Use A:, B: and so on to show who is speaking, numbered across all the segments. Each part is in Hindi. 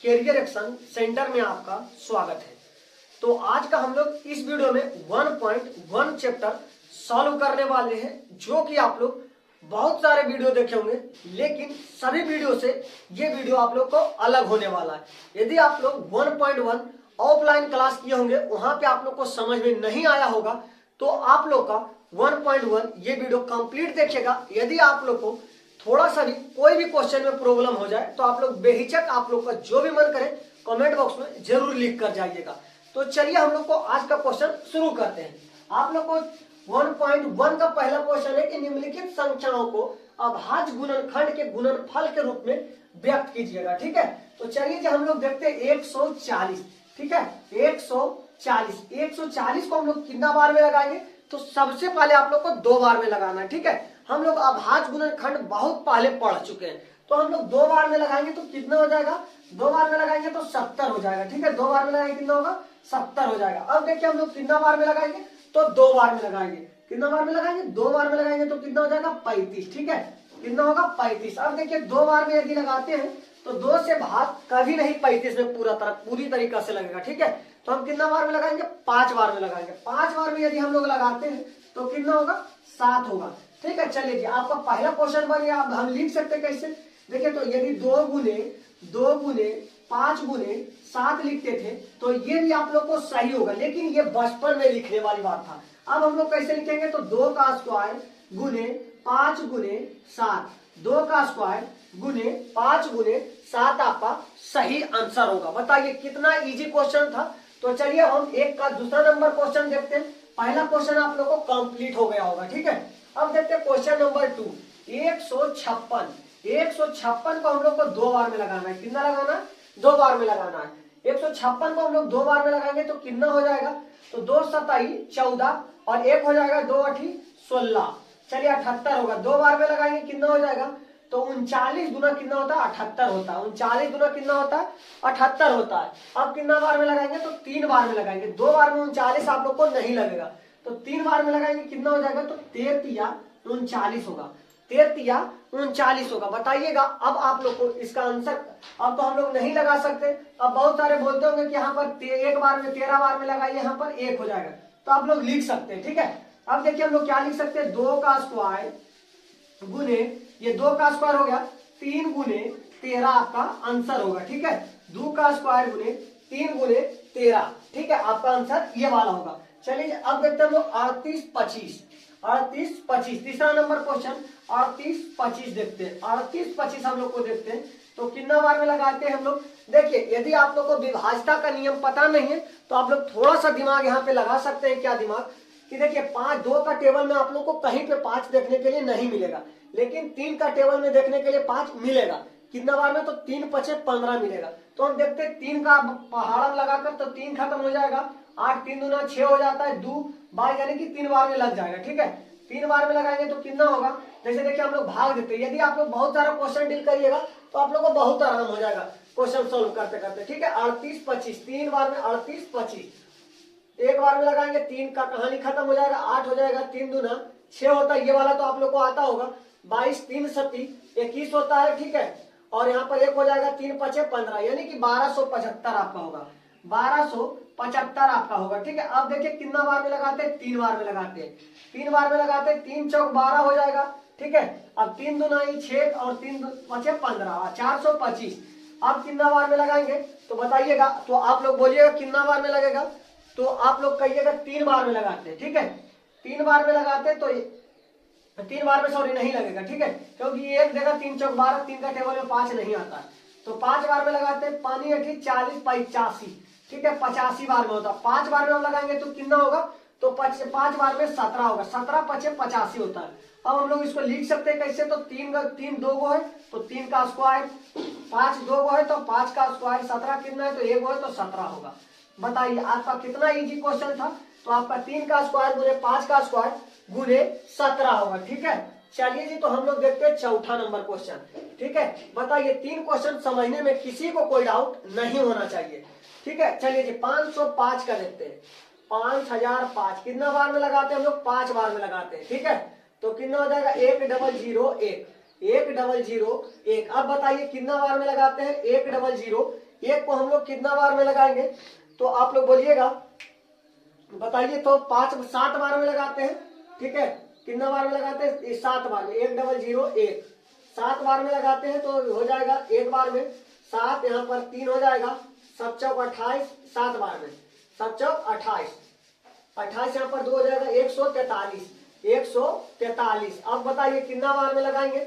A: कैरियर एक्शन सेंटर में आपका स्वागत है। तो आज का हम लोग इस वीडियो में 1.1 चैप्टर सॉल्व करने वाले हैं, जो कि आप लोग बहुत सारे वीडियो देखे होंगे, लेकिन सभी वीडियो से ये वीडियो आप लोग को अलग होने वाला है। यदि आप लोग 1.1 ऑफलाइन क्लास किए होंगे, वहां पे आप लोग को समझ में नहीं आया होगा, तो आप लोग का 1.1 ये वीडियो कंप्लीट देखिएगा। यदि आप लोग को थोड़ा सा भी कोई भी क्वेश्चन में प्रॉब्लम हो जाए तो आप लोग बेहिचक आप लोग का जो भी मन करे कमेंट बॉक्स में जरूर लिख कर जाइएगा। तो चलिए हम लोग को आज का क्वेश्चन शुरू करते हैं। आप लोग को 1.1 का पहला क्वेश्चन है कि निम्नलिखित संख्याओं को अभाज्य गुणनखंड के गुणनफल के रूप में व्यक्त कीजिएगा। ठीक है, तो चलिए जो हम लोग देखते हैं 140। ठीक है, 140 को हम लोग कितना बार में लगाएंगे? तो सबसे पहले आप लोग को 2 बार में लगाना है। ठीक है, हम लोग अभाज्य गुणनखंड बहुत पहले पढ़ चुके हैं, तो हम लोग 2 बार में लगाएंगे तो कितना हो जाएगा? 2 बार में लगाएंगे तो 70 हो जाएगा। ठीक है, 2 बार में लगाएंगे कितना होगा? 70 हो जाएगा। अब देखिए हम लोग कितना बार में लगाएंगे? तो 2 बार में लगाएंगे। कितना बार में लगाएंगे? 2 बार में लगाएंगे तो कितना हो जाएगा? 35। ठीक है, कितना होगा? 35। अब देखिए 2 बार में यदि लगाते हैं तो 2 से भाग कभी नहीं 35 में पूरी तरीका से लगेगा। ठीक है, तो हम कितना बार में लगाएंगे? 5 बार में लगाएंगे। 5 बार में यदि हम लोग लगाते हैं तो कितना होगा? 7 होगा। ठीक है, चलिए जी आपका पहला क्वेश्चन बन गया। अब हम लिख सकते हैं कैसे? देखिए, तो यदि 2 गुने 5 गुने 7 लिखते थे तो ये भी आप लोग को सही होगा, लेकिन ये बचपन में लिखने वाली बात था। अब हम लोग कैसे लिखेंगे? तो 2 का स्क्वायर गुने 5 गुने 7, 2 का स्क्वायर गुने 5 गुने 7 आपका सही आंसर होगा। बताइए कितना इजी क्वेश्चन था। तो चलिए हम एक का दूसरा नंबर क्वेश्चन देखते हैं। पहला क्वेश्चन आप लोग को कंप्लीट हो गया होगा। ठीक है, अब देखते हैं क्वेश्चन नंबर 2। 156 को हम लोग को 2 बार में लगाना है। कितना लगाना है? 2 बार में लगाना है। 156 को हम लोग 2 बार में लगाएंगे तो कितना हो जाएगा? तो 2 सताई 14 और 1 हो जाएगा 2 8 16। चलिए 78 होगा। 2 बार में लगाएंगे कितना हो जाएगा? तो 39 गुना कितना होता है? 78 होता है। 39 गुना कितना होता है? 78 होता है। अब कितना बार में लगाएंगे? तो 3 बार में लगाएंगे। 2 बार में 39 आप लोग को नहीं लगेगा, तो 3 बार में लगाएंगे कितना हो जाएगा? तो 13 39 होगा। 13 39 होगा। बताइएगा अब आप लोग को इसका आंसर। अब तो हम लोग नहीं लगा सकते। अब बहुत सारे बोलते होंगे कि यहाँ पर एक बार में 13 बार में लगाइए, यहाँ पर 1 हो जाएगा, तो आप लोग लिख सकते हैं। ठीक है, अब देखिए हम लोग क्या लिख सकते हैं? 2 का स्क्वायर गुने, ये 2 का स्क्वायर हो गया 3 गुने 13 आपका आंसर होगा। ठीक है, 2 का स्क्वायर गुने 3 गुने 13। ठीक है, आपका आंसर ये वाला होगा। चलिए अब देखते हैं हम लोग 38 25। तीसरा नंबर क्वेश्चन 38 25 देखते हैं। 38 25 हम लोग को देखते हैं तो कितना बार में लगाते हैं हम लोग? देखिए यदि आप लोग को विभाज्यता का नियम पता नहीं है तो आप लोग थोड़ा सा दिमाग यहाँ पे लगा सकते हैं। क्या दिमाग? कि देखिए 5 2 का टेबल में आप लोग को कहीं पे 5 देखने के लिए नहीं मिलेगा, लेकिन 3 का टेबल में देखने के लिए 5 मिलेगा। कितना बार में? तो 3 5 15 मिलेगा। तो हम देखते हैं 3 का पहाड़ा लगाकर तो 3 खत्म हो जाएगा, 8 3 दूना 6 हो जाता है, 2 बार यानी कि 3 बार में लग जाएगा। ठीक है, 3 बार में लगाएंगे तो कितना होगा? जैसे देखिए हम लोग भाग देते हैं। यदि आप लोग बहुत सारा क्वेश्चन डील करिएगा तो आप लोग को बहुत आराम हो जाएगा क्वेश्चन सोल्व करते करते। ठीक है, 38 25 3 बार में 38 25, 1 बार में लगाएंगे 3 का कहानी खत्म हो जाएगा, 8 हो जाएगा, 3 दूना 6 होता है, ये वाला तो आप लोग को आता होगा, 22 3 सती 21 होता है। ठीक है, और यहाँ पर 1 हो जाएगा, 3 5 15 यानी कि 1275 आपका होगा। 1275 आपका होगा। ठीक है, अब देखिए कितना बार में लगाते हैं? 3 बार में लगाते हैं। 3 बार में लगाते हैं, 3 चौक 12 हो जाएगा। ठीक है, अब 3 दूना 6 और 3 5 15 425। अब कितना बार में लगाएंगे? तो बताइएगा, तो आप लोग बोलिएगा कितना बार में लगेगा? तो आप लोग कहिएगा 3 बार में लगाते हैं। ठीक है, 3 बार में लगाते हैं तो 3 बार में सॉरी नहीं लगेगा। ठीक है, क्योंकि एक जगह 3 चौक 12, 3 का टेबल में 5 नहीं आता है, तो 5 बार में लगाते हैं। 5 8 40 85। ठीक है, 85 बार में होता है। 5 बार में हम लगाएंगे तो कितना होगा? तो 5 बार में 17 होगा। 17 5 85 होता है। अब हम लोग इसको लिख सकते हैं कैसे? तो 3 2 गो है तो 3 का स्क्वायर, 5 2 गो है तो 5 का स्क्वायर, 17 कितना है? तो 1 गो है तो 17 होगा। बताइए आपका कितना इजी क्वेश्चन था। तो आपका 3 का स्क्वायर गुने 5 का स्क्वायर गुने 17 होगा। ठीक है, चलिए जी तो हम लोग देखते हैं चौथा नंबर क्वेश्चन। ठीक है, बताइए 3 क्वेश्चन समझने में किसी को कोई डाउट नहीं होना चाहिए। ठीक है, चलिए जी 505 का देखते हैं। 5005 कितना बार में लगाते हैं हम लोग? 5 बार में लगाते हैं। ठीक है, तो कितना हो जाएगा? 1 0 0 1। 100 अब बताइए कितना बार में लगाते हैं 100 1 को हम लोग कितना बार में लगाएंगे, तो आप लोग बोलिएगा, बताइए। तो 7 बार में लगाते हैं, ठीक है। कितना बार में लगाते हैं 7 बार में, 100 7 बार में लगाते हैं तो हो जाएगा एक बार में 7, यहाँ पर 3 हो जाएगा, 7 चौक 28, 7 बार में 7 चौक 28, 28 यहाँ पर 2 हो जाएगा 143। अब बताइए कितना बार में लगाएंगे,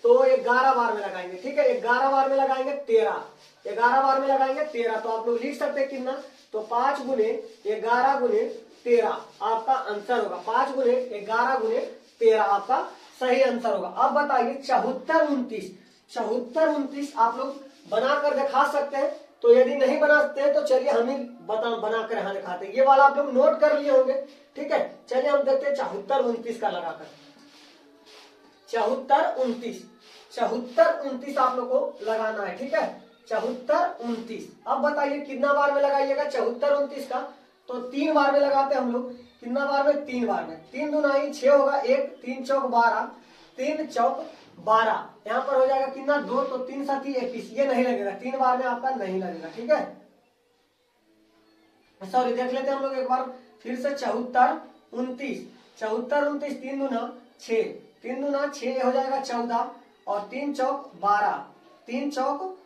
A: तो 11 बार में लगाएंगे, ठीक है। 11 बार में लगाएंगे 13, 11 बार में लगाएंगे 13। तो आप लोग लिख सकते हैं कितना, तो 5 गुने 11 गुने 13 आपका आंसर होगा। 5 गुने 11 गुने 13 आपका सही आंसर होगा। अब बताइए 74 29 आप लोग बनाकर दिखा सकते हैं। तो यदि नहीं बनाते हैं तो चलिए हम ही बनाकर यहाँ दिखाते हैं। ये वाला आप लोग नोट कर लिए होंगे, ठीक है। चलिए हम देखते हैं 74 29 का लगाकर। 74 29 आप लोग को लगाना है, ठीक है। 74 29। अब बताइए कितना बार में लगाइएगा 74 29 का, तो 3 बार में लगाते हैं हम लोग। कितना बार में, 3 बार में। 3 दूना 6 होगा 1, 3 चौक 12, 3 चौक 12। यहाँ पर हो जाएगा कितना 2, तो 3 7 21। ये नहीं लगेगा, 3 बार में आपका नहीं लगेगा, ठीक है। सॉरी, देख लेते हैं हम लोग एक बार फिर से। 74 29 3 दूना 6, 3 दूना 6 हो जाएगा 14, और 3 चौक 12, 3 चौक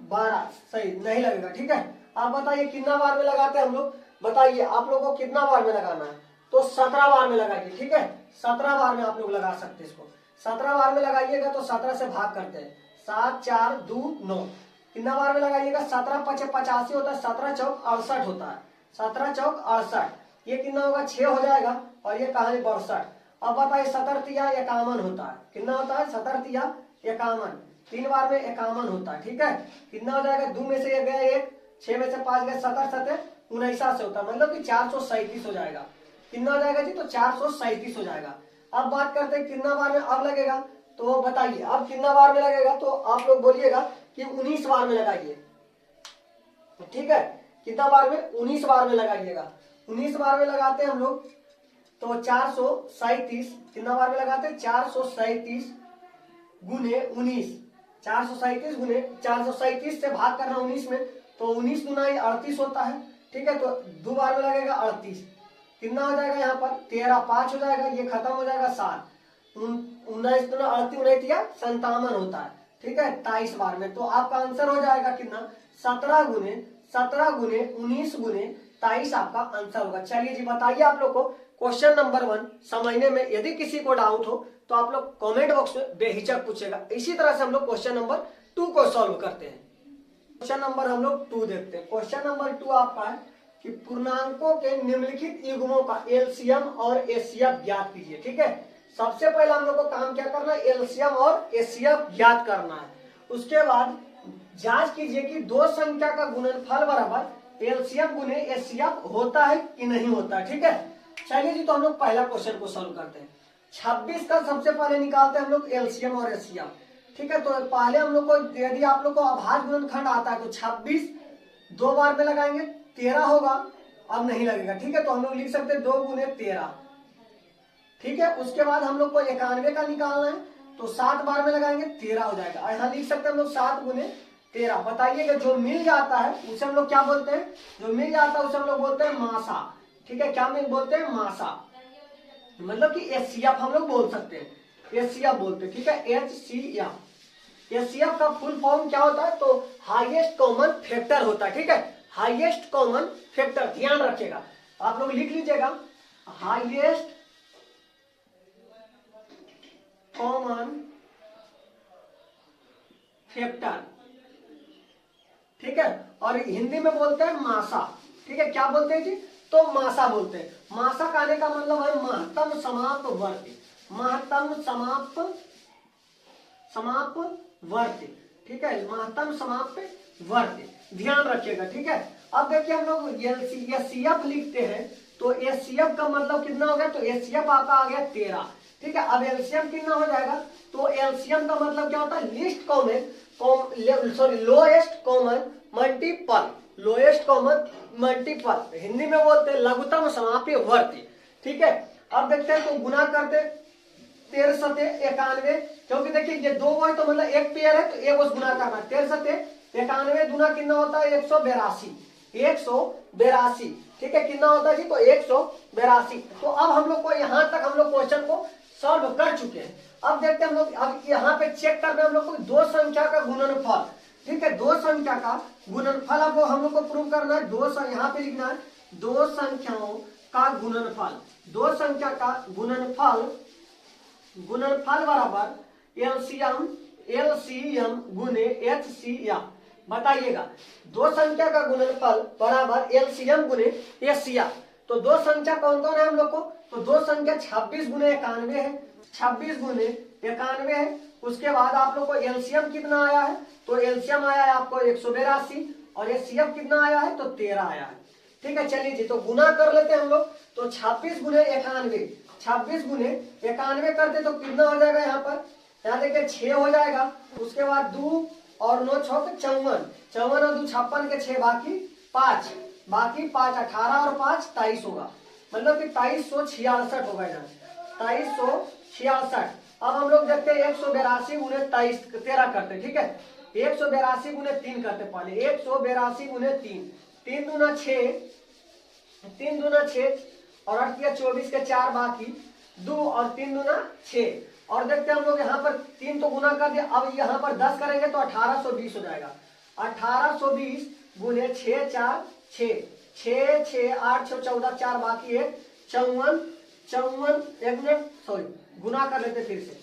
A: 12 सही नहीं लगेगा, ठीक है। आप बताइए कितना बार में लगाते हैं हम लोग, बताइए आप लोगों को कितना बार में लगाना है, तो 17 बार में लगाइए, ठीक है। 17 बार में आप लोग लगा सकते हैं इसको। 17 बार में लगाइएगा तो 17 से भाग करते हैं, 7 4 2 9। कितना बार में लगाइएगा, 17 5 85 होता है, 17 चौक 68 होता है, 17 चौक 68। ये कितना होगा 6 हो जाएगा, और ये कहा 62। अब बताइए 17 तिया 51 होता है। कितना होता है 17 तिया 51, 3 बार में 51 होता है, ठीक है। कितना हो जाएगा, 2 में से ये गया 1, 6 में से 5 गया 17 7 49 से होता है, मतलब कि 437 हो जाएगा। कितना हो जाएगा जी, तो 437 हो जाएगा। अब बात करते हैं कितना बार में अब लगेगा, तो बताइए अब कितना बार में लगेगा, तो आप लोग बोलिएगा कि 19 बार में लगाइए, ठीक है। कितना बार में, 19 बार में लगाइएगा। 19 बार में लगाते हैं हम लोग, तो 437। कितना बार में लगाते हैं, 437 गुने 19, 437 गुने 437 से भाग करना 19 में, तो 19 गुना 38 होता है, ठीक है। तो 2 बार में लगेगा 38। कितना हो जाएगा यहाँ पर 13, 5 हो जाएगा, ये खत्म हो जाएगा 7, 19 दुना 38 या 57 होता है, ठीक है। 23 बार में, तो आपका आंसर हो जाएगा कितना, 17 गुने 19 गुने 23 आपका आंसर होगा। चलिए जी बताइए आप लोग को क्वेश्चन नंबर 1 समझने में यदि किसी को डाउट हो तो आप लोग कमेंट बॉक्स में बेहिचक पूछेगा। इसी तरह से हम लोग क्वेश्चन नंबर 2 को सॉल्व करते हैं। क्वेश्चन नंबर हम लोग 2 देखते हैं। क्वेश्चन नंबर 2 आपका है कि पूर्णांकों के निम्नलिखित युग्मों का एलसीएम और एचसीएफ ज्ञात कीजिए, ठीक है। सबसे पहले हम लोग को काम क्या करना है, एलसीएम और एचसीएफ ज्ञात करना है। उसके बाद जांच कीजिए कि दो संख्या का गुणनफल बराबर एलसीएम गुने एचसीएफ होता है कि नहीं होता है, ठीक है। चलिए जी, तो हम लोग पहला क्वेश्चन को सॉल्व करते हैं। 26 का सबसे पहले निकालते हैं हम लोग एलसीएम और एचसीएफ, ठीक है। तो पहले हम लोग को, यदि आप लोग को अभाज्य गुणनखंड आता है तो 26 2 बार में लगाएंगे 13 होगा, अब नहीं लगेगा, ठीक है। तो हम लोग लिख सकते हैं 2 गुने 13, ठीक है। उसके बाद हम लोग को 91 का निकालना है, तो 7 बार में लगाएंगे 13 हो जाएगा। यहाँ लिख सकते हैं हम लोग 7 गुने 13। बताइएगा जो मिल जाता है उसे हम लोग क्या बोलते हैं, जो मिल जाता है उसे हम लोग बोलते हैं मासा, ठीक है। क्या मिल बोलते हैं, मासा, मतलब कि एचसीएफ हम लोग बोल सकते हैं, एचसीएफ बोलते हैं, ठीक है। एचसीएफ, एचसीएफ का फुल फॉर्म क्या होता है, तो हाईएस्ट कॉमन फैक्टर होता है, ठीक है। हाईएस्ट कॉमन फैक्टर, ध्यान रखिएगा, आप लोग लिख लीजिएगा हाईएस्ट कॉमन फैक्टर, ठीक है। और हिंदी में बोलते हैं मासा, ठीक है। क्या बोलते हैं जी, तो मासा बोलते हैं। मासा कहने का मतलब है महत्तम समाप्त वर्ती, महत्तम समाप्त वर्ती, ठीक है। महत्तम समाप्त वर्ती, ध्यान रखिएगा, ठीक है। अब देखिए हम लोग एचसीएफ लिखते हैं, तो एचसीएफ का मतलब कितना हो गया, तो एचसीएफ आपका आ गया 13, ठीक है। अब एलसीएम कितना हो जाएगा, तो एलसीएम का मतलब क्या होता है, list common lowest common multiple, lowest common multiple, Hindi में बोलते हैं लघुत्तम समाप्य वर्ती, ठीक है। अब देखते हैं, तो गुना करते 13 सते 91, क्योंकि देखिए ये दो है तो मतलब एक पेयर है तो एक उस गुना करना। 13 सते 91 गुना कितना होता है 182, 182, ठीक है, कितना होता है जी तो 182। तो अब हम लोग को यहाँ तक हम लोग क्वेश्चन को सॉल्व कर चुके हैं। अब देखते हैं हम लोग, अब यहाँ पे चेक करना है हम लोग को दो संख्या का गुणनफल, ठीक है, दो संख्या का गुणनफल अब हम लोग को प्रूव करना है। यहाँ पे लिखना है दो संख्याओं का गुणनफल, दो संख्या का गुणनफल, गुणनफल बराबर एलसीएम गुने एचसीएफ। बताइएगा दो संख्या का गुणनफल बराबर एलसीएम गुने एचसीएफ। तो दो संख्या कौन कौन है हम लोग को, तो दो संख्या 26 गुने 91 है, 26 गुने 91 है। उसके बाद आप लोग को एलसीएम कितना आया है, तो एलसीएम आया है आपको 182 और एचसीएफ कितना आया है तो 13 आया है। ठीक है, चलिए जी तो गुना कर लेते हैं हम लोग। तो 26 गुने 91, 26 गुने 91 करते तो कितना हो जाएगा यहाँ पर, यहाँ देखिए 6 हो जाएगा। उसके बाद 2 और 9 6 54, 54 और 2 56 के 6 बाकी 5, 18 और 5 23 होगा, मतलब कि 2366 होगा यहाँ, 2366। अब हम लोग देखते हैं 182 गुने 23 13 करते, ठीक है, 182 गुने 3 करते पहले, 182 गुने 3, 3 दूना 6, 3 दूना 6 और 8 या 24 के 4 बाकी 2 और 3 दूना 6। और देखते हैं हम लोग यहाँ पर 3 तो गुना कर दिया, अब यहाँ पर 10 करेंगे तो 1820 हो जाएगा, 1820 गुने 6 4 6, 6 6 8 6 14 4 बाकी 1 54, 54 एक मिनट सॉरी गुना कर लेते फिर से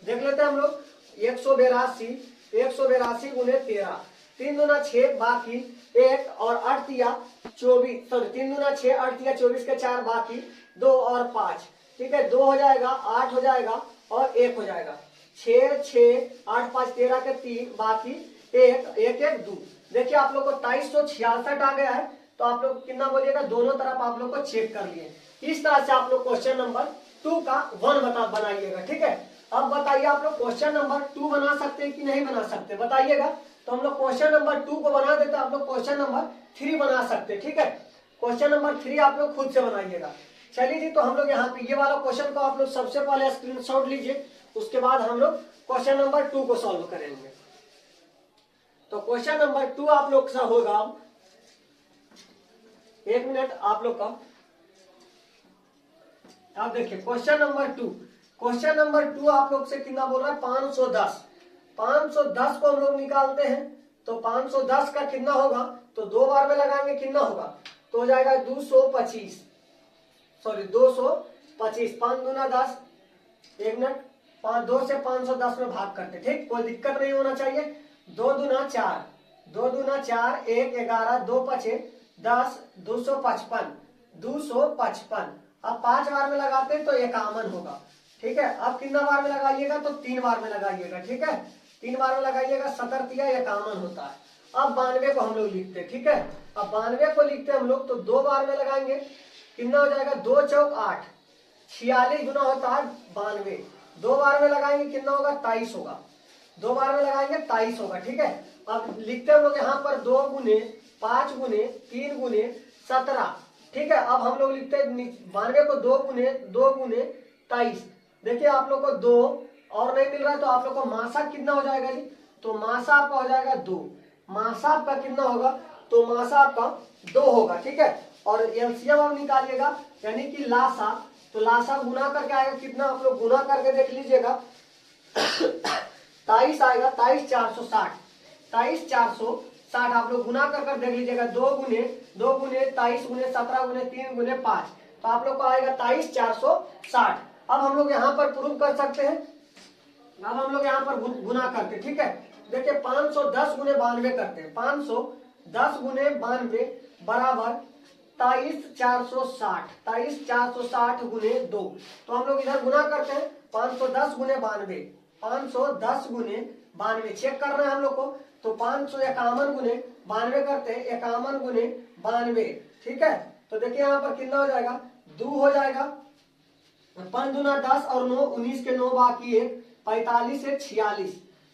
A: देख लेते हैं हम लोग। 182 गुने 13, 3 दूना 6 बाकी 1 और 8 या 24, सॉरी 3 दूना 6 8 या 24 के 4 बाकी 2 और 5, ठीक है, 2 हो जाएगा, 8 हो जाएगा और 1 हो जाएगा, 6 6 8 5 13 के 3 बाकी 1 1 1 2। देखिए आप लोग को 2366 आ गया है। तो आप लोग कितना बोलिएगा, दोनों तरफ आप लोग को चेक कर लिए। इस तरह से आप लोग क्वेश्चन नंबर 2 का 1 बनाइएगा, ठीक है। अब बताइए आप लोग क्वेश्चन नंबर 2 बना सकते हैं कि नहीं बना सकते, बताइएगा। तो हम लोग क्वेश्चन नंबर 2 को बना देते, आप लोग क्वेश्चन नंबर 3 बना सकते हैं, ठीक है। क्वेश्चन नंबर 3 आप लोग खुद से बनाइएगा। चलिए जी, तो हम लोग यहाँ पे ये वाला क्वेश्चन को आप लोग सबसे पहले स्क्रीनशॉट लीजिए, उसके बाद हम लोग क्वेश्चन नंबर 2 को सॉल्व करेंगे। तो क्वेश्चन नंबर 2 आप लोग का होगा, एक मिनट आप लोग का, आप देखिए क्वेश्चन नंबर 2, क्वेश्चन नंबर 2 आप लोग से कितना बोल रहा है 510, 510 को हम लोग निकालते हैं। तो 510 का कितना होगा, तो 2 बार में लगाएंगे कितना होगा, तो हो जाएगा 225, सॉरी 225, 5 दूना 10, एक मिनट 2 से 510 में भाग करते, ठीक, कोई दिक्कत नहीं होना चाहिए। 2 दूना 4, 2 दूना 4 1 11 2 5 10, 255, 255। अब 5 बार में लगाते हैं तो 51 होगा, ठीक है। अब कितना बार में लगाइएगा, तो 3 बार में लगाइएगा, ठीक है, 3 बार में लगाइएगा, 17 या 51 होता है। अब 92 को हम लोग लिखते हैं, ठीक है। अब 92 को लिखते हैं हम लोग, तो 2 बार में लगाएंगे कितना हो जाएगा, 2 चौक 8, 46 गुना होता है 92, 2 बार में लगाएंगे कितना होगा 23 होगा, 2 बार में लगाएंगे 23 होगा, ठीक है। अब लिखते हैं हम लोग यहाँ पर 2 गुने 5 गुने 3 गुने 17, ठीक है। अब हम लोग लिखते हैं 92 को 2 गुने 23। देखिए आप लोग को 2 और नहीं मिल रहा है, तो आप लोग को मासा कितना हो जाएगा जी, तो मासा आपका हो जाएगा 2, मासा आपका कितना होगा, तो मासा आपका 2 होगा, ठीक है। और एलसीएम आप निकालिएगा यानी कि लासा, तो लासा गुना करके आएगा कितना, आप लोग गुना करके देख लीजिएगा 23 आएगा, 23460, 23460 आप लोग गुना कर देख लीजिएगा, 2 गुने 23 गुने 17 गुने 3 गुने 5, तो आप लोग को आएगा 23460। अब हम लोग यहाँ पर प्रूव कर सकते हैं, अब हम लोग यहाँ पर गुना करते, ठीक है। देखिए 510 गुने 92 करते हैं, 510 गुने 92 बराबर 23460, 23460 गुने 2। तो हम लोग इधर गुना करते हैं 510 गुने 92, 510 गुने 92 चेक करना है हम लोग को। तो 551 गुने 92 करते हैं, 51 गुने 92, ठीक है। तो देखिए यहाँ पर कितना हो जाएगा, 2 हो जाएगा, 5 दूना 10 और 9 19 के 9 बाकी 1, 45 से 46,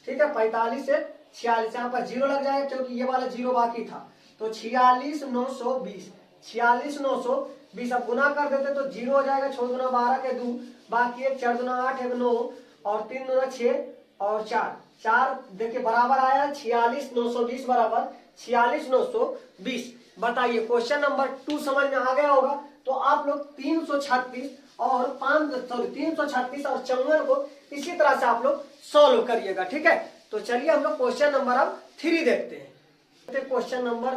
A: ठीक है, 45 से 46, यहाँ पर 0 लग जाएगा क्योंकि ये वाला 0 बाकी था। तो 46,920, 46,920 अब गुना कर देते तो 0 हो जाएगा, 6 गुना 12 के 2 बाकी एक, 4 दूना 8, 1 9 और 3 दूना 6 और 4 4 देखिए बराबर आया 46,920 बराबर 46,920। बताइए क्वेश्चन नंबर 2 समझ में आ गया होगा। तो आप लोग 336 और 336 और 54 को इसी तरह से आप लोग सॉल्व करिएगा, ठीक है। तो चलिए हम लोग क्वेश्चन नंबर अब 3 देखते हैं। क्वेश्चन नंबर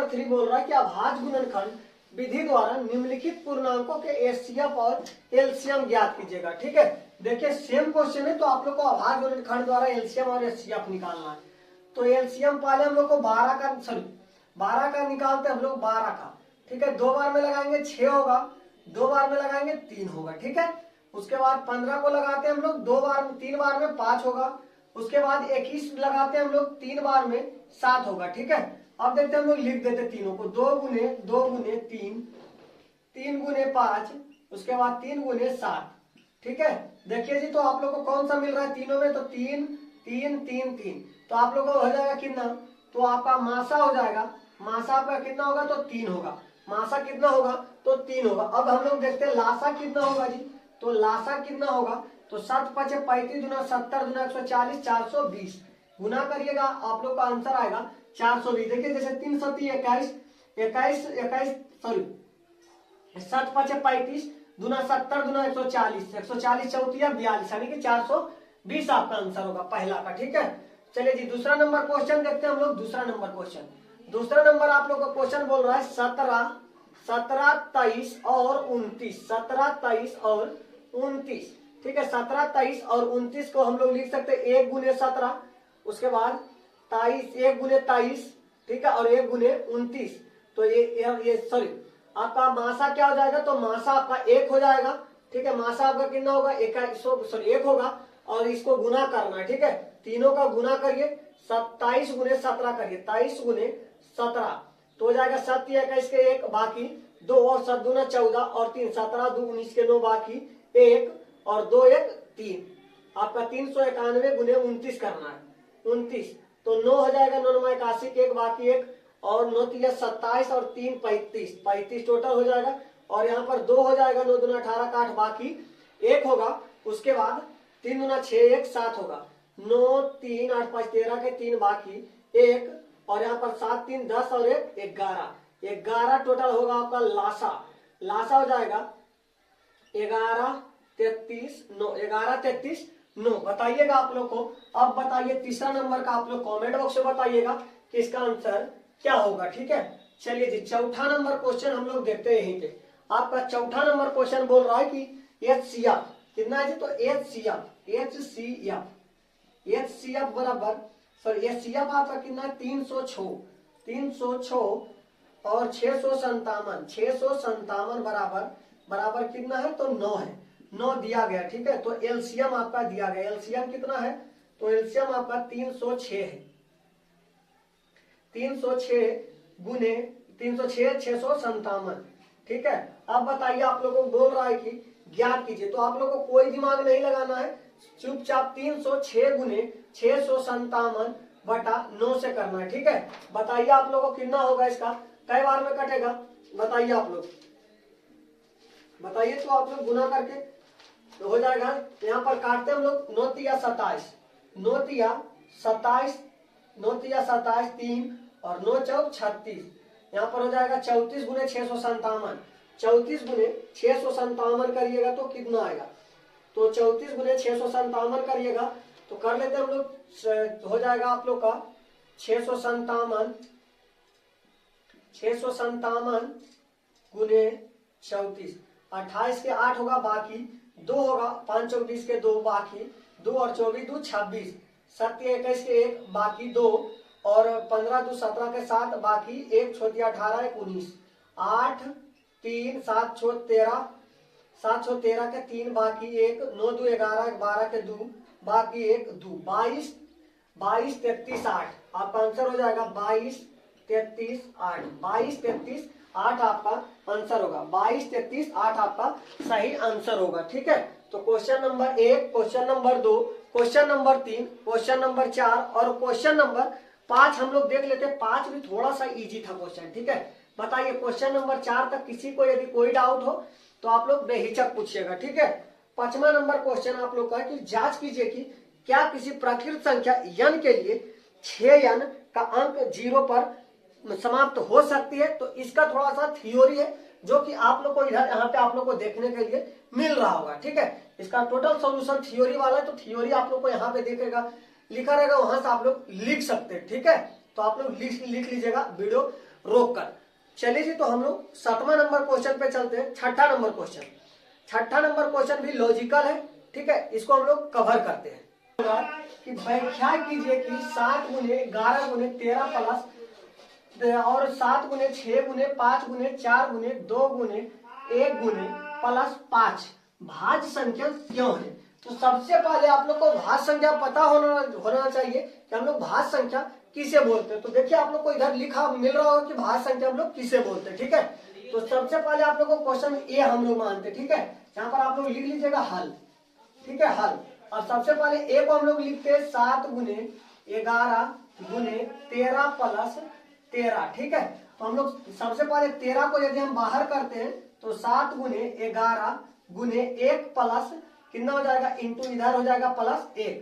A: 3 बोल रहा है कि अभाज्य गुणनखंड विधि द्वारा निम्नलिखित पूर्णांकों के एचसीएफ और एलसीएम ज्ञात कीजिएगा, ठीक है। देखिए सेम क्वेश्चन है, तो आप लोग को अभाज्य गुणनखंड द्वारा एलसीएम और एचसीएफ निकालना है। तो एलसीएम पहले हम लोग को 12 का निकालते हैं हम लोग 12 का, ठीक है। 2 बार में लगाएंगे 6 होगा, 2 बार में लगाएंगे 3 होगा, ठीक है। उसके बाद 15 को लगाते हैं हम लोग 3 बार में 5 होगा। उसके बाद 21 लगाते हैं हम लोग 3 बार में 7 होगा, ठीक है। अब देखते हैं हम लोग लिख देते तीनों को, 2 गुने 3, 3 गुने 5, उसके बाद 3 गुने 7, ठीक है। देखिए जी, तो आप लोग को कौन सा मिल रहा है तीनों में, तो 3 3 3 3, तो आप लोग को हो जाएगा कितना, तो आपका मासा हो जाएगा, मासा आपका कितना होगा, तो 3 होगा। मासा कितना होगा, तो 3 होगा। अब हम लोग देखते हैं लासा कितना होगा जी, तो लासा कितना होगा, तो 7 5 35 दूना 70 दूना 140 420 गुना करिएगा, आप लोग का आंसर आएगा 420। देखिए जैसे 3 7 21 7 5 35 दूना 70 दूना 140 140 चौथिया 42 यानी कि 420 आपका आंसर होगा पहला का, ठीक है। चलिए जी दूसरा नंबर क्वेश्चन देखते हैं हम लोग। दूसरा नंबर आप लोग का क्वेश्चन बोल रहा है 17 23 और 29, 17 23 और 29, ठीक है। 17 23 और 29 को हम लोग लिख सकते हैं 1 गुने 17, उसके बाद 23 1 गुने 23, ठीक है, और 1 गुने 29। तो ये सॉरी आपका मासा क्या हो जाएगा, तो मासा आपका 1 हो जाएगा, ठीक है। मासा आपका कितना होगा, 1 होगा, और इसको गुना करना है, ठीक है। तीनों का गुना करिए, 27 गुने 17 करिए, 23 गुने 17, तो हो जाएगा 7 21 के 1 बाकी 2 और 7 दूना 14 और 3 17 2 19 के 9 बाकी 1 और 2 1 3, आपका 391 गुने 29 करना है, 29, तो 9 हो जाएगा, 9 9 81 के 1 बाकी 1 और 9 3 27 और 3 35 टोटल हो जाएगा, और यहाँ पर 2 हो जाएगा, 9 दूना 18 का 8 बाकी 1 होगा। उसके बाद 3 दूना 6 1 7 होगा, 9 3 8 5 13 के 3 बाकी 1, और यहाँ पर 7 3 10 और 1 11 टोटल होगा आपका लासा हो जाएगा 11 33 9। बताइएगा आप लोग को। अब बताइए तीसरा नंबर का आप लोग कमेंट बॉक्स में बताइएगा कि इसका आंसर क्या होगा, ठीक है। चलिए जी चौथा नंबर क्वेश्चन हम लोग देखते हैं यहीं पे। आपका चौथा नंबर क्वेश्चन बोल रहा है कि एचसीएफ कितना है, तो एचसीएफ बराबर एचसीएफ आपका कितना है 306 और 657 बराबर कितना है, तो 9 है, 9 दिया गया, ठीक है। तो एलसीएम आपका दिया गया, एलसीएम कितना है, तो एलसीएम आपका 306 है, 306 गुने 306 657, ठीक है। अब बताइए आप लोगों को बोल रहा है कि ज्ञात कीजिए, तो आप लोगों को कोई दिमाग नहीं लगाना है, चुपचाप 306 गुने 657 बटा 9 से करना है, ठीक है। बताइए आप लोगों को कितना होगा, इसका कई बार में कटेगा, बताइए आप लोग, बताइए। तो आप लोग गुना करके तो हो जाएगा, यहाँ पर काटते हम लोग 9 तिया 27 3 और 9 चौक 36, यहाँ पर हो जाएगा 34 गुने 657, 34 गुने 657 करिएगा तो कितना आएगा, तो 34 गुने 657 करिएगा तो कर लेते हैं हम लोग, हो जाएगा आप लोग का 657 गुने 34, 28 के 8 होगा बाकी 2 होगा, 5 चौक 20 के 2 बाकी 2 और 24 2 26, 7 21 के 1 बाकी 2 और 15 2 17 के 7 बाकी 1 छोटी 18 1 19, 8 3 7 छोट 13 7 छोट 13 के 3 बाकी 1 9 2 11 12 के 2 बाकी 1 2 22 33 8, आपका आंसर हो जाएगा 22 33 8, 22 33 8 आपका आंसर होगा, 22 33 8 आपका सही आंसर होगा, ठीक है। तो question number 1, question number 2, question number 3, question number 4 और क्वेश्चन नंबर 5 हम लोग देख लेते हैं। 5 भी थोड़ा सा इजी था क्वेश्चन, ठीक है। बताइए क्वेश्चन नंबर 4 तक किसी को यदि कोई डाउट हो तो आप लोग बेहिचक पूछिएगा, ठीक है। 5वां नंबर क्वेश्चन आप लोग का है कि जांच कीजिए कि क्या किसी प्राकृत संख्या n के लिए 6n का अंक 0 पर समाप्त हो सकती है। तो इसका थोड़ा सा थ्योरी है जो कि आप लोग को इधर यहाँ पे आप लोग को देखने के लिए मिल रहा होगा, ठीक है। इसका टोटल सॉल्यूशन थ्योरी वाला है, तो थ्योरी आप लोग को यहाँ पे देखेगा लिखा रहेगा, वहां से आप लोग लिख सकते हैं, ठीक है। तो आप लोग लिख लीजिएगा वीडियो रोक कर। चलिए जी, तो हम लोग 7वां नंबर क्वेश्चन पे चलते हैं। 6ठा नंबर क्वेश्चन, 6ठा नंबर क्वेश्चन भी लॉजिकल है, ठीक है। इसको हम लोग कवर करते हैं कि व्याख्या कीजिए कि 7 गुने 11 गुने 13 प्लस और 7 गुने 6 गुने 5 गुने 4 गुने 2 गुने 1 गुने प्लस 5 भाज्य संख्या क्यों है। तो सबसे पहले आप लोग को भाज्य संख्या पता होना चाहिए कि हम लोग भाज्य संख्या किसे बोलते हैं। तो देखिए आप लोग को इधर लिखा मिल रहा होगा कि भाज्य संख्या हम लोग किसे बोलते हैं, ठीक है। तो सबसे पहले आप लोग को क्वेश्चन ए हम लोग मानते हैं, ठीक है। यहाँ पर आप लोग लिख लीजिएगा हल, ठीक है, हल। और सबसे पहले ए को हम लोग लिखते हैं 7 गुने 11 गुने 13 प्लस 13, ठीक है। तो हम लोग सबसे पहले 13 को यदि हम बाहर करते हैं तो 7 गुने 11 गुने 1 प्लस कितना हो जाएगा, इंटू इधर हो जाएगा प्लस 1,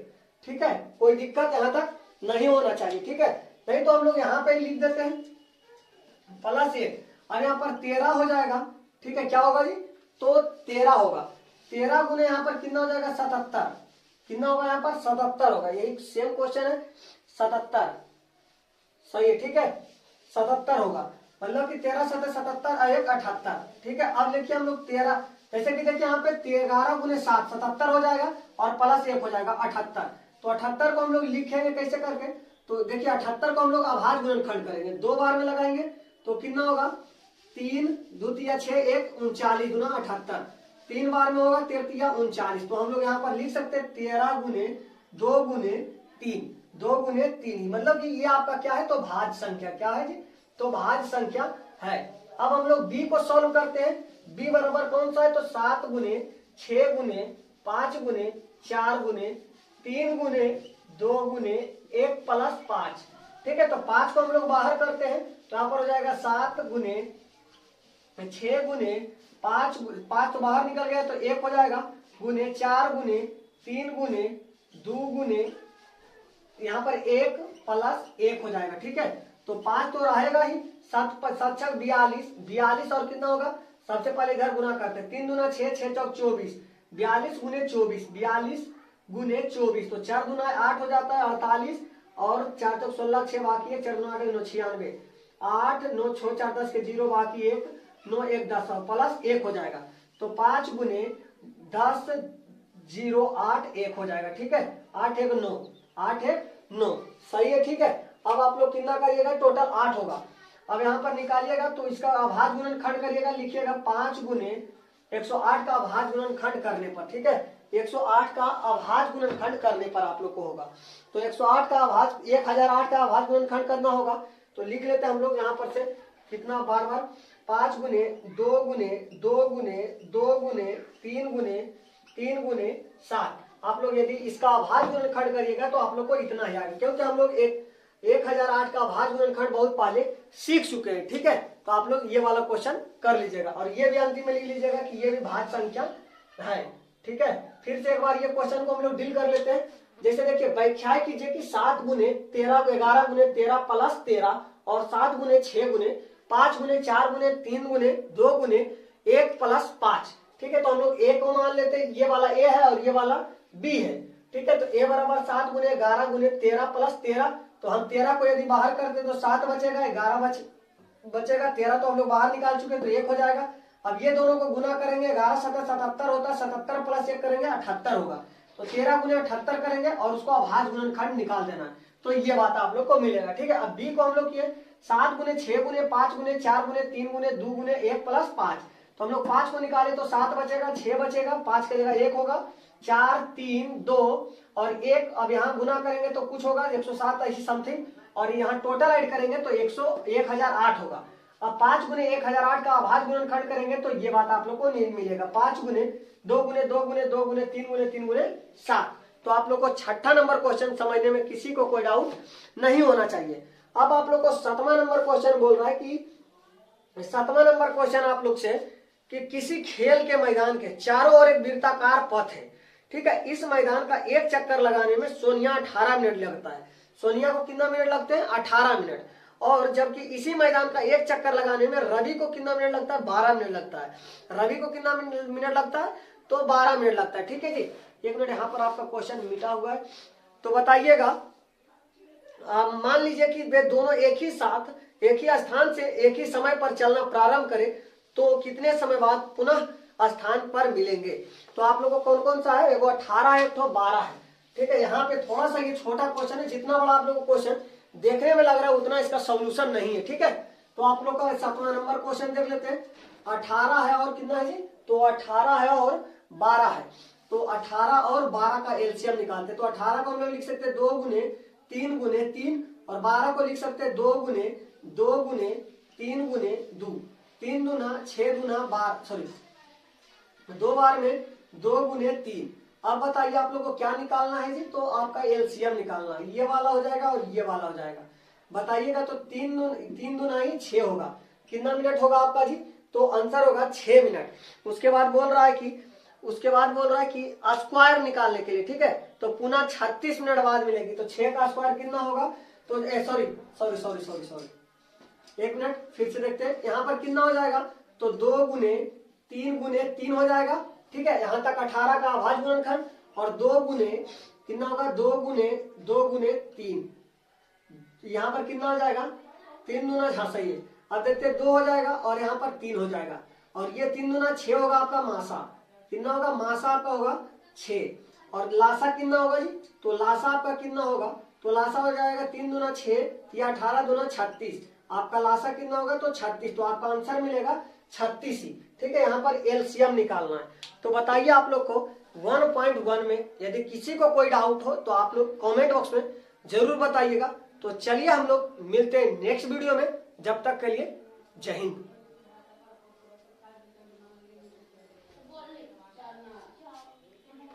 A: ठीक है। कोई दिक्कत यहाँ तक नहीं होना चाहिए, ठीक है। नहीं तो हम लोग यहाँ पे लिख देते हैं प्लस 1 और यहाँ पर 13 हो जाएगा, ठीक है। क्या होगा जी, तो 13 होगा। 13 गुने यहाँ पर कितना हो जाएगा 77, कितना होगा यहाँ पर 77 होगा। यही सेम क्वेश्चन है, 77 सही है, ठीक है। 77 होगा, मतलब कि 13 7 77 और 1 78, ठीक है। अब देखिए हम लोग 13 जैसे कि देखिए यहाँ पे 11 गुने 7 77 हो जाएगा और प्लस 1 हो जाएगा 78। तो 78 को हम लोग लिखेंगे कैसे करके, तो देखिए 78 को हम लोग अभाज्य गुणनखंड करेंगे, 2 बार में लगाएंगे तो कितना होगा 3 2 3 6 1 39 गुना 78, 3 बार में होगा 13 39। तो हम लोग यहाँ पर लिख सकते हैं 13 गुने 2 गुने 3, 2 गुने 3, मतलब कि ये आपका क्या है, तो भाज्य संख्या क्या है जी, तो भाज्य संख्या है। अब हम लोग बी को सॉल्व करते हैं। बी बराबर कौन सा है, तो 7 गुने 6 गुने 5 गुने 4 गुने 3 गुने 2 गुने 1 प्लस 5, ठीक है। तो 5 को हम लोग बाहर करते हैं तो यहाँ पर हो जाएगा 7 गुने 6 गुने 5 तो बाहर निकल गया तो 1 हो जाएगा, गुने 4 गुने 3 गुने 2 गुने यहाँ पर 1 प्लस 1 हो जाएगा, ठीक है। तो 5 तो रहेगा ही, 7 7 6 42, 42 और कितना होगा, सबसे पहले इधर गुना करते हैं, 3 दूना 6 6 चौक 24, 42 गुने 24, 42 गुने 24, तो 4 दूना 8 हो जाता है 48 और 4 चौक 16, 6 बाकी है, 4 दूना 8 9 96, 8 9 6 4 10 के 0 बाकी 1 9 1 10 और प्लस 1 हो जाएगा। तो 5 गुने 10 0 8 1 हो जाएगा, ठीक है। 8 1 9, 8 1 9 सही है, ठीक है। अब आप लोग कितना करिएगा, टोटल 8 होगा। अब यहाँ पर निकालिएगा तो इसका अभाज्य गुणनखंड करिएगा, लिखिएगा 5 गुने 108 का अभाज्य गुणनखंड करने पर, ठीक है। 108 का अभाज्य गुणनखंड करने पर आप लोग को होगा, तो 108 का अभाज्य 1008 का अभाज्य गुणनखंड करना होगा। तो लिख लेते हैं हम लोग यहाँ पर से कितना बार बार, 5 गुने 2 गुने 2 गुने 2 गुने 3 गुने 3 गुने 7। आप लोग यदि इसका अभाज्य गुणनखंड करिएगा तो आप लोग को इतना ही आएगा, क्योंकि हम लोग 1008 का अभाज्य गुणनखंड बहुत पहले सीख चुके हैं, ठीक है। तो आप लोग ये वाला क्वेश्चन कर लीजिएगा और ये भी अंतिम में लिख लीजिएगा कि ये भी भाज्य संख्या है, ठीक है। फिर से एक बार ये क्वेश्चन को हम लोग डील कर लेते हैं। जैसे देखिए व्याख्या कीजिए कि 7 गुने 13 11 गुने 13 प्लस 13 और 7 गुने 6 गुने 5 गुने 4 गुने 3 गुने 2 गुने 1 प्लस 5, ठीक है। तो हम लोग ए को मान लेते हैं, ये वाला ए है और ये वाला बी है, ठीक है। तो ए बराबर 7 गुने 11 गुने 13 प्लस 13, तो हम 13 को यदि बाहर करते तो 7 बचेगा, 11 बचेगा, 13 तो हम लोग बाहर निकाल चुके तो 1 हो जाएगा। अब ये दोनों को गुना करेंगे, 11 7 77 होता है, 77 प्लस 1 करेंगे 78 होगा। तो 13 गुने 78 करेंगे और उसको अभाज्य गुणनखंड निकाल देना है, तो ये बात आप लोग को मिलेगा, ठीक है। अब बी को हम लोग किए 7 गुने 6 गुने 5 गुने 4 गुने 3 गुने 2 गुने 1 प्लस 5, तो हम लोग 5 को निकाले तो 7 बचेगा, 6 बचेगा, 5 की जगह 1 होगा, 4 3 2 और 1। अब यहाँ गुना करेंगे तो कुछ होगा 107 ऐसी समथिंग, और यहाँ टोटल ऐड करेंगे तो 1008 होगा। अब 5 गुने 1008 का अभाज्य गुणनखंड करेंगे तो ये बात आप लोग को नहीं मिलेगा, 5 गुने 2 गुने 2 गुने 2 गुने 3 गुने 3 गुने 7। तो आप लोग को 6ठा नंबर क्वेश्चन समझने में किसी को कोई डाउट नहीं होना चाहिए। अब आप लोग को 7वां नंबर क्वेश्चन बोल रहा है कि 7वां नंबर क्वेश्चन आप लोग से कि किसी खेल के मैदान के चारों ओर एक वृत्ताकार पथ है, ठीक है। इस मैदान का एक चक्कर लगाने में सोनिया 18 मिनट लगता है। सोनिया को कितना मिनट लगते हैं? 18 मिनट। और जबकि इसी मैदान का एक चक्कर लगाने में रवि को कितना मिनट लगता है? 12 मिनट लगता है। रवि को कितना मिनट लगता है? तो 12 मिनट लगता है, ठीक है जी। एक मिनट, यहाँ पर आपका क्वेश्चन मिटा हुआ है, तो बताइएगा। मान लीजिए कि वे दोनों एक ही साथ एक ही स्थान से एक ही समय पर चलना प्रारंभ करें तो कितने समय बाद पुनः स्थान पर मिलेंगे? तो आप लोगों को कौन कौन सा है? एगो 18 है, तो 12 है, ठीक है। यहाँ पे थोड़ा सा ये छोटा क्वेश्चन है, जितना बड़ा आप लोगों को क्वेश्चन देखने में लग रहा है उतना इसका सोल्यूशन नहीं है, ठीक है। तो आप लोग का 7वां नंबर क्वेश्चन देख लेते हैं। 18 है और कितना है जी? तो 18 है और 12 है। तो 18 और 12 का एलसीएम निकालते हैं। तो 18 को हम लोग लिख सकते हैं 2 गुने 3 गुने 3, और 12 को लिख सकते हैं 2 गुने 3 गुने 2, 3 दूना 6 दूना 12, सॉरी 2 बार में 2 गुने 3। अब बताइए आप लोग को क्या निकालना है जी? तो आपका एलसीएम निकालना है। ये वाला हो जाएगा और ये वाला हो जाएगा, बताइएगा। तो 3 दूना ही 6 होगा। कितना मिनट होगा आपका जी? तो आंसर होगा 6 मिनट। उसके बाद बोल रहा है कि स्क्वायर निकालने के लिए, ठीक है, तो पुनः 36 मिनट बाद मिलेगी। तो 6 का स्क्वायर कितना होगा? तो सॉरी 1 मिनट, फिर से देखते हैं। यहाँ पर कितना हो जाएगा? तो 2 गुने 3 हो जाएगा, ठीक है। यहाँ तक 18 का अभाज्य गुणनखंड, और 2 गुने कितना होगा? 2 गुने 3, यहाँ पर कितना हो जाएगा? 3 दूना, हाँ सही है। अब देखते हैं 2 हो जाएगा और यहाँ पर 3 हो जाएगा, और ये 3 दूना 6 होगा आपका मासा। कितना होगा? मासा आपका होगा 6, और लासा कितना होगा जी? तो लासा आपका कितना होगा? तो लासा हो जाएगा 3 दूना 6 या 18 दूना 36, आपका लासा कितना होगा? तो 36। तो आपका आंसर मिलेगा 36 ही, ठीक है। यहाँ पर एलसीएम निकालना है। तो बताइए आप लोग को 1.1 में यदि किसी को कोई डाउट हो तो आप लोग कमेंट बॉक्स में जरूर बताइएगा। तो चलिए हम लोग मिलते हैं नेक्स्ट वीडियो में, जब तक के लिए जय हिंद।